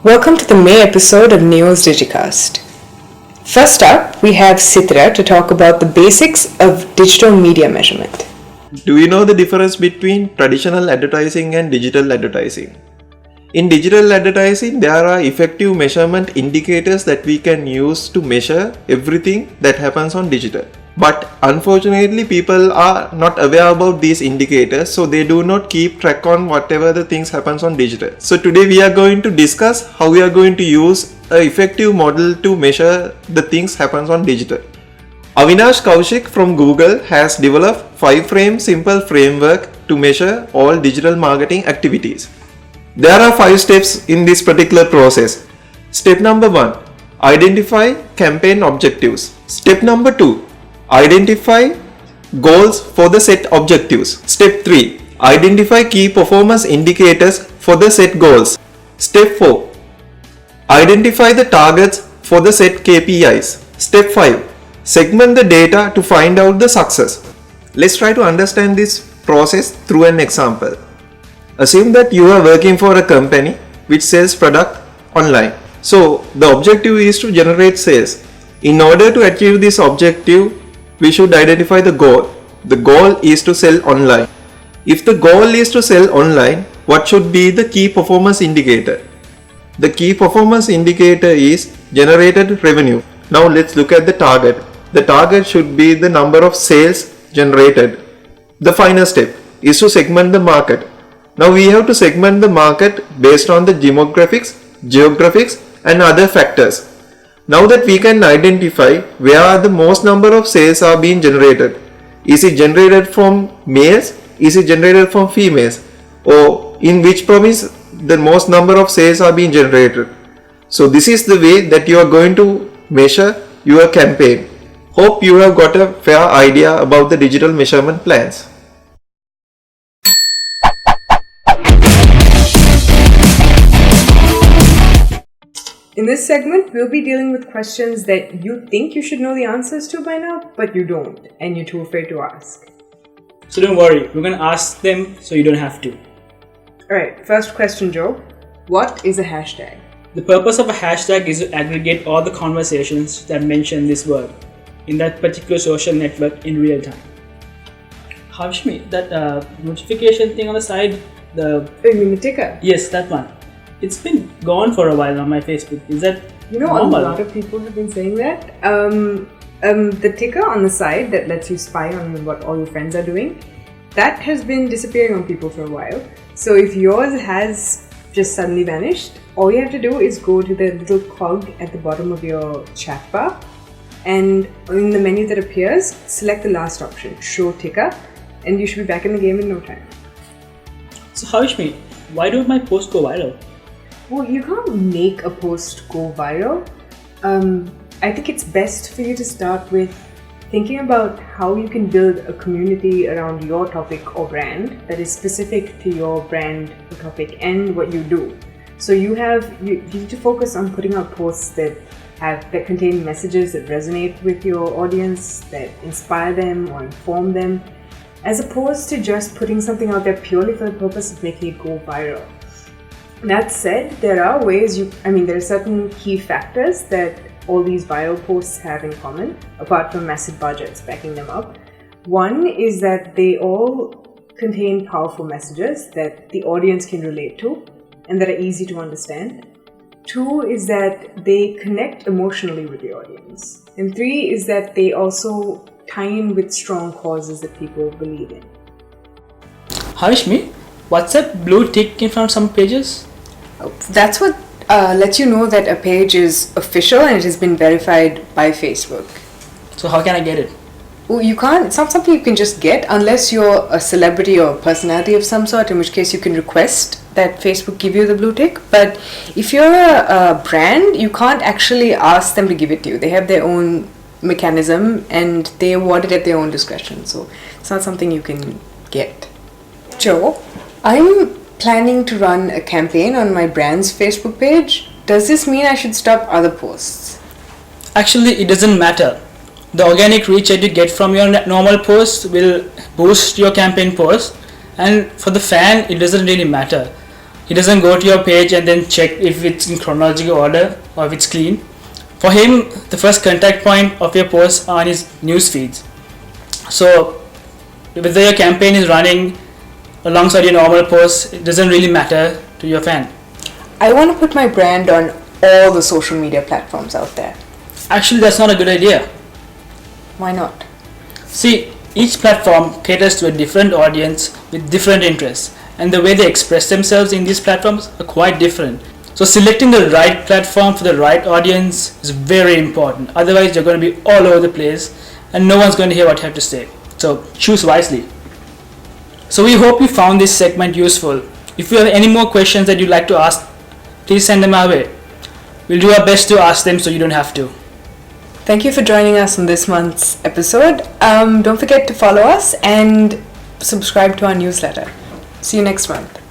Welcome to the May episode of Neo's Digicast. First up, we have Sitra to talk about the basics of digital media measurement. Do you know the difference between traditional advertising and digital advertising? In digital advertising, there are effective measurement indicators that we can use to measure everything that happens on digital. But unfortunately, people are not aware about these indicators, so they do not keep track on whatever the things happens on digital. So today we are going to discuss how we are going to use an effective model to measure the things happens on digital. Avinash Kaushik from Google has developed 5-frame simple framework to measure all digital marketing activities. There are 5 steps in this particular process. Step number 1, identify campaign objectives. Step number 2, identify goals for the set objectives. Step 3, identify key performance indicators for the set goals. Step 4, identify the targets for the set KPIs. Step 5, segment the data to find out the success. Let's try to understand this process through an example. Assume that you are working for a company which sells product online. So the objective is to generate sales. In order to achieve this objective, we should identify the goal. The goal is to sell online. If the goal is to sell online, what should be the key performance indicator? The key performance indicator is generated revenue. Now let's look at the target. The target should be the number of sales generated. The final step is to segment the market. Now we have to segment the market based on the demographics, geographics and other factors. Now that we can identify where the most number of sales are being generated. Is it generated from males? Is it generated from females? Or in which province the most number of sales are being generated? So this is the way that you are going to measure your campaign. Hope you have got a fair idea about the digital measurement plans. In this segment, we'll be dealing with questions that you think you should know the answers to by now, but you don't, and you're too afraid to ask. So don't worry, we're going to ask them so you don't have to. Alright, first question, Joe. What is a hashtag? The purpose of a hashtag is to aggregate all the conversations that mention this word in that particular social network in real time. Hashmi, that notification thing on the side, Oh, you mean the ticker? Yes, that one. It's been gone for a while on my Facebook. Is that normal? A lot of people have been saying that. The ticker on the side that lets you spy on what all your friends are doing, that has been disappearing on people for a while. So if yours has just suddenly vanished, all you have to do is go to the little cog at the bottom of your chat bar, and in the menu that appears, select the last option, show ticker, and you should be back in the game in no time. So Hashmi, why don't my posts go viral? Well, you can't make a post go viral. I think it's best for you to start with thinking about how you can build a community around your topic or brand that is specific to your brand or topic and what you do. So you need to focus on putting out posts that contain messages that resonate with your audience, that inspire them or inform them, as opposed to just putting something out there purely for the purpose of making it go viral. That said, there are ways there are certain key factors that all these viral posts have in common, apart from massive budgets backing them up. One is that they all contain powerful messages that the audience can relate to and that are easy to understand. 2 is that they connect emotionally with the audience. And 3 is that they also tie in with strong causes that people believe in. Hashmi, what's that blue tick in front of some pages? That's what lets you know that a page is official and it has been verified by Facebook. So how can I get it? Well, you can't. It's not something you can just get unless you're a celebrity or a personality of some sort, in which case you can request that Facebook give you the blue tick. But if you're a brand, you can't actually ask them to give it to you. They have their own mechanism and they award it at their own discretion. So it's not something you can get. Joe, I'm planning to run a campaign on my brand's Facebook page. Does this mean I should stop other posts? Actually, it doesn't matter. The organic reach that you get from your normal posts will boost your campaign post, and for the fan, it doesn't really matter. He doesn't go to your page and then check if it's in chronological order or if it's clean. For him, the first contact point of your posts are on his news feeds. So whether your campaign is running alongside your normal posts, it doesn't really matter to your fan. I want to put my brand on all the social media platforms out there. Actually, that's not a good idea. Why not? See, each platform caters to a different audience with different interests, and the way they express themselves in these platforms are quite different. So selecting the right platform for the right audience is very important. Otherwise, you're going to be all over the place and no one's going to hear what you have to say. So choose wisely. So we hope you found this segment useful. If you have any more questions that you'd like to ask, please send them our way. We'll do our best to ask them so you don't have to. Thank you for joining us on this month's episode. Don't forget to follow us and subscribe to our newsletter. See you next month.